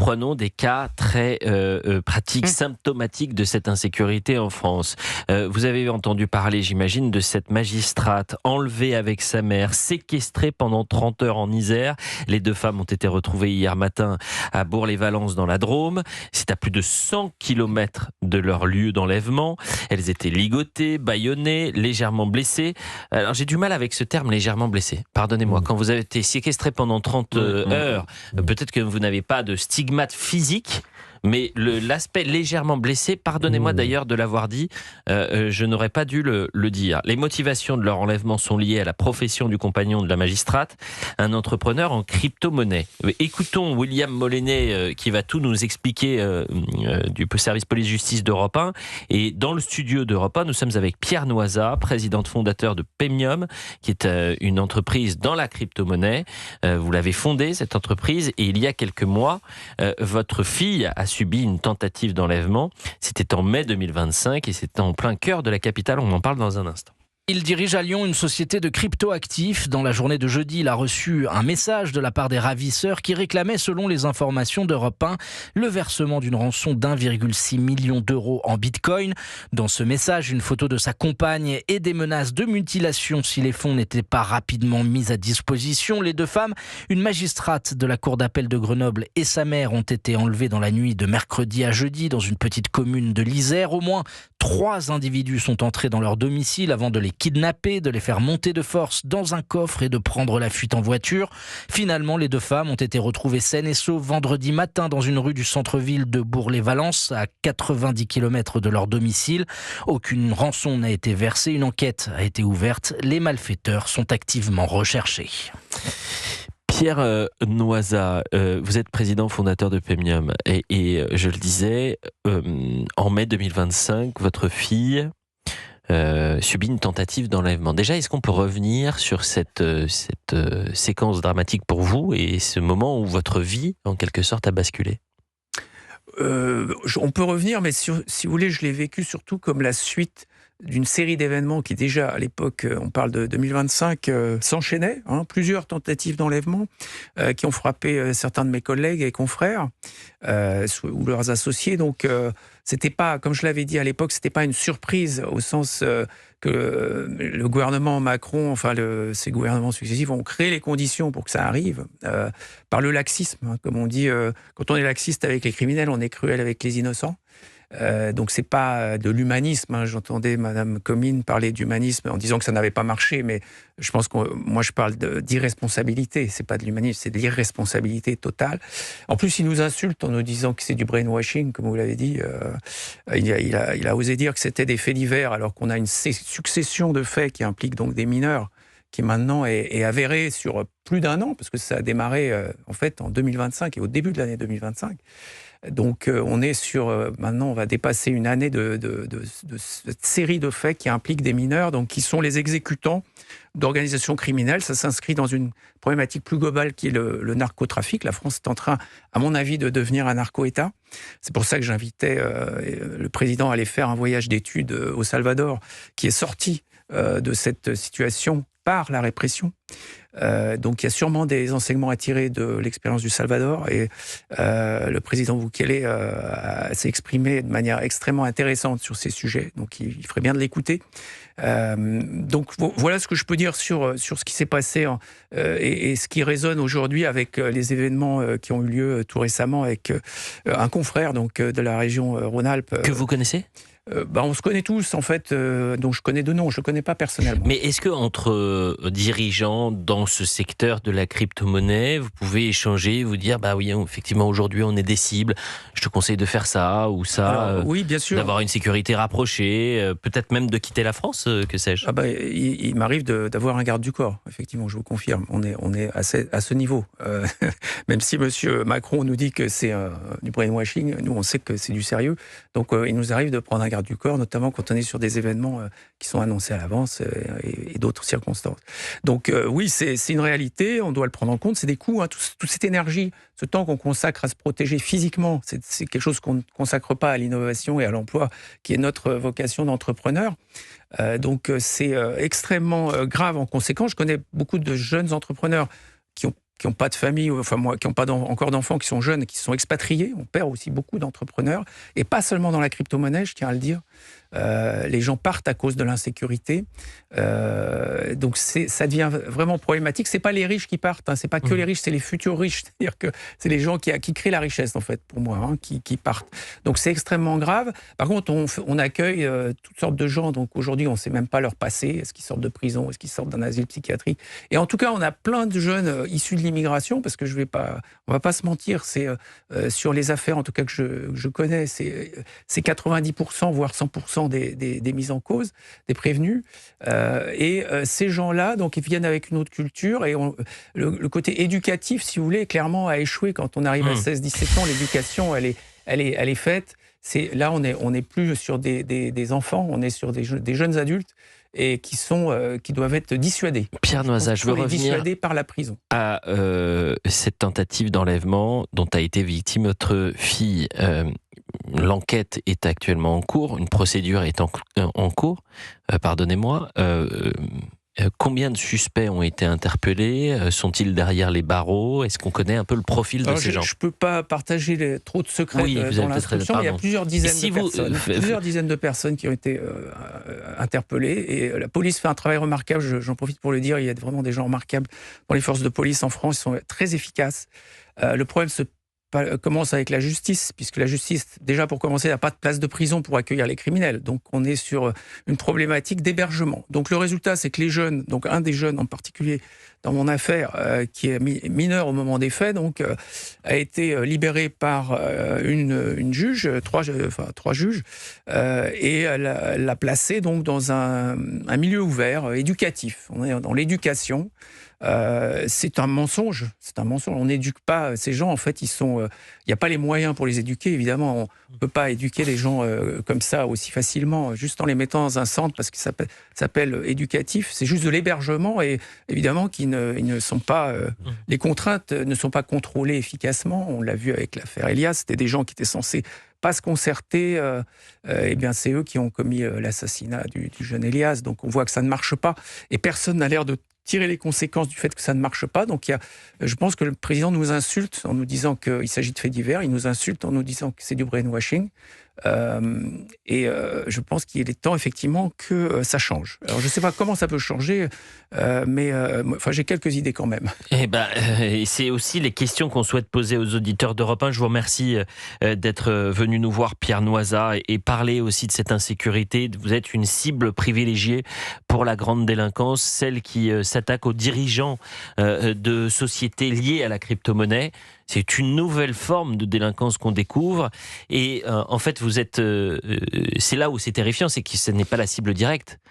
prenons des cas très pratiques, symptomatiques de cette insécurité en France. Vous avez entendu parler, j'imagine, de cette magistrate enlevée avec sa mère, séquestrée pendant 30 heures en Isère. Les deux femmes ont été retrouvées hier matin à Bourg-les-Valences dans la Drôme. C'est à plus de 100 km de leur lieu d'enlèvement. Elles étaient ligotées, bâillonnées, légèrement blessées. Alors j'ai du mal avec ce terme, légèrement blessées. Pardonnez-moi, quand vous avez été séquestré pendant 30 heures, peut-être que vous n'avez pas de stigmate physique, mais l'aspect légèrement blessé, pardonnez-moi d'ailleurs de l'avoir dit, je n'aurais pas dû le dire. Les motivations de leur enlèvement sont liées à la profession du compagnon de la magistrate, un entrepreneur en crypto-monnaie. Écoutons William Mollenet qui va tout nous expliquer du service police-justice d'Europe 1. Et dans le studio d'Europe 1, nous sommes avec Pierre Noisa, président fondateur de Pemium, qui est une entreprise dans la crypto-monnaie. Vous l'avez fondée, cette entreprise, et il y a quelques mois, votre fille a subi une tentative d'enlèvement. C'était en mai 2025 et c'était en plein cœur de la capitale. On en parle dans un instant. Il dirige à Lyon une société de crypto-actifs. Dans la journée de jeudi, il a reçu un message de la part des ravisseurs qui réclamaient, selon les informations d'Europe 1, le versement d'une rançon d'1,6 million d'euros en bitcoin. Dans ce message, une photo de sa compagne et des menaces de mutilation si les fonds n'étaient pas rapidement mis à disposition. Les deux femmes, une magistrate de la cour d'appel de Grenoble et sa mère, ont été enlevées dans la nuit de mercredi à jeudi dans une petite commune de l'Isère. Au moins 3 individus sont entrés dans leur domicile avant de les kidnapper, de les faire monter de force dans un coffre et de prendre la fuite en voiture. Finalement, les deux femmes ont été retrouvées saines et sauves vendredi matin dans une rue du centre-ville de Bourg-les-Valences, à 90 km de leur domicile. Aucune rançon n'a été versée, une enquête a été ouverte. Les malfaiteurs sont activement recherchés. Pierre Noisa, vous êtes président fondateur de Pemium et je le disais, en mai 2025, votre fille subit une tentative d'enlèvement. Déjà, est-ce qu'on peut revenir sur cette séquence dramatique pour vous et ce moment où votre vie, en quelque sorte, a basculé ? On peut revenir, mais si vous voulez, je l'ai vécu surtout comme la suite d'une série d'événements qui déjà, à l'époque, on parle de 2025, s'enchaînaient. Plusieurs tentatives d'enlèvement qui ont frappé certains de mes collègues et confrères ou leurs associés. Donc, c'était pas, comme je l'avais dit à l'époque, c'était pas une surprise au sens que le gouvernement Macron, ces gouvernements successifs ont créé les conditions pour que ça arrive par le laxisme. Comme on dit, quand on est laxiste avec les criminels, on est cruel avec les innocents. Donc c'est pas de l'humanisme. J'entendais Madame Comines parler d'humanisme en disant que ça n'avait pas marché, mais je pense que moi je parle d'irresponsabilité. C'est pas de l'humanisme, c'est de l'irresponsabilité totale. En plus, il nous insulte en nous disant que c'est du brainwashing, comme vous l'avez dit. Il a osé dire que c'était des faits divers, alors qu'on a une succession de faits qui impliquent donc des mineurs, qui maintenant est avérée sur plus d'1 an, parce que ça a démarré en fait en 2025 et au début de l'année 2025. Donc on est sur, maintenant on va dépasser une année de cette série de faits qui impliquent des mineurs, donc qui sont les exécutants d'organisations criminelles. Ça s'inscrit dans une problématique plus globale qui est le narcotrafic. La France est en train, à mon avis, de devenir un narco-État. C'est pour ça que j'invitais le président à aller faire un voyage d'études au Salvador, qui est sorti de cette situation par la répression. Donc il y a sûrement des enseignements à tirer de l'expérience du Salvador et le président Bukele s'est exprimé de manière extrêmement intéressante sur ces sujets, donc il ferait bien de l'écouter. Donc voilà ce que je peux dire sur ce qui s'est passé et ce qui résonne aujourd'hui avec les événements qui ont eu lieu tout récemment avec un confrère donc, de la région Rhône-Alpes. Que vous connaissez ? On se connaît tous, en fait, donc je connais de nom, je ne le connais pas personnellement. Mais est-ce qu'entre dirigeants dans ce secteur de la crypto-monnaie, vous pouvez échanger, vous dire, bah oui, effectivement, aujourd'hui, on est des cibles, je te conseille de faire ça ou ça, alors, oui, bien sûr. D'avoir une sécurité rapprochée, peut-être même de quitter la France, que sais-je ? Il m'arrive d'avoir un garde du corps, effectivement, je vous confirme. On est à ce niveau. Même si M. Macron nous dit que c'est du brainwashing, nous, on sait que c'est du sérieux. Donc, il nous arrive de prendre un garde du corps, notamment quand on est sur des événements qui sont annoncés à l'avance et d'autres circonstances. Donc oui, c'est une réalité, on doit le prendre en compte, c'est des coûts, toute cette énergie, ce temps qu'on consacre à se protéger physiquement, c'est quelque chose qu'on ne consacre pas à l'innovation et à l'emploi, qui est notre vocation d'entrepreneur. Donc c'est extrêmement grave en conséquence. Je connais beaucoup de jeunes entrepreneurs qui ont qui n'ont pas de famille, enfin moi, qui n'ont pas encore d'enfants, qui sont jeunes, qui sont expatriés. On perd aussi beaucoup d'entrepreneurs, et pas seulement dans la crypto-monnaie, je tiens à le dire. Les gens partent à cause de l'insécurité. Donc ça devient vraiment problématique. C'est pas les riches qui partent, hein, c'est pas que les riches, c'est les futurs riches. C'est-à-dire que c'est les gens qui créent la richesse, en fait, pour moi, hein, qui partent. Donc c'est extrêmement grave. Par contre, on accueille toutes sortes de gens. Donc aujourd'hui, on ne sait même pas leur passé. Est-ce qu'ils sortent de prison? Est-ce qu'ils sortent d'un asile psychiatrique? Et en tout cas, on a plein de jeunes issus de l'immigration, parce que on va pas se mentir, c'est sur les affaires, en tout cas que je connais, c'est 90%, voire 100% des mises en cause, des prévenus. Ces gens-là, donc, ils viennent avec une autre culture, et le côté éducatif, si vous voulez, clairement a échoué quand on arrive à 16-17 ans. L'éducation, elle est faite. Là, on n'est plus sur des enfants, on est sur des jeunes adultes, et qui doivent être dissuadés. Pierre Noizat, je veux revenir dissuadés par la prison. À cette tentative d'enlèvement dont a été victime votre fille. L'enquête est actuellement en cours, une procédure est en cours, pardonnez-moi. Combien de suspects ont été interpellés? Sont-ils derrière les barreaux? Est-ce qu'on connaît un peu le profil de ces gens? Je ne peux pas partager trop de secrets dans l'instruction. Il y a plusieurs dizaines de personnes qui ont été interpellées, et la police fait un travail remarquable. J'en profite pour le dire, il y a vraiment des gens remarquables dans les forces de police en France. Ils sont très efficaces. Le problème commence avec la justice, puisque la justice, déjà pour commencer, n'a pas de place de prison pour accueillir les criminels. Donc on est sur une problématique d'hébergement. Donc le résultat, c'est que les jeunes, donc un des jeunes en particulier dans mon affaire, qui est mineur au moment des faits, donc a été libéré par une juge, trois juges, et l'a placé donc dans un milieu ouvert, éducatif. On est dans l'éducation. C'est un mensonge. On n'éduque pas ces gens. En fait, il n'y a pas les moyens pour les éduquer. Évidemment, on ne peut pas éduquer les gens comme ça aussi facilement, juste en les mettant dans un centre, parce que ça s'appelle éducatif. C'est juste de l'hébergement, et évidemment qu'ils ne sont pas. Les contraintes ne sont pas contrôlées efficacement. On l'a vu avec l'affaire Elias. C'était des gens qui étaient censés pas se concerter. Eh bien, c'est eux qui ont commis l'assassinat du jeune Elias. Donc, on voit que ça ne marche pas, et personne n'a l'air de tirer les conséquences du fait que ça ne marche pas. Donc je pense que le président nous insulte en nous disant qu'il s'agit de faits divers, il nous insulte en nous disant que c'est du brainwashing. Je pense qu'il est temps effectivement que ça change. Alors je ne sais pas comment ça peut changer, mais j'ai quelques idées quand même. C'est aussi les questions qu'on souhaite poser aux auditeurs d'Europe 1. Je vous remercie d'être venu nous voir, Pierre Noizat, et parler aussi de cette insécurité. Vous êtes une cible privilégiée pour la grande délinquance, celle qui s'attaque aux dirigeants de sociétés liées à la crypto-monnaie. C'est une nouvelle forme de délinquance qu'on découvre, et en fait c'est là où c'est terrifiant, c'est que ce n'est pas la cible directe.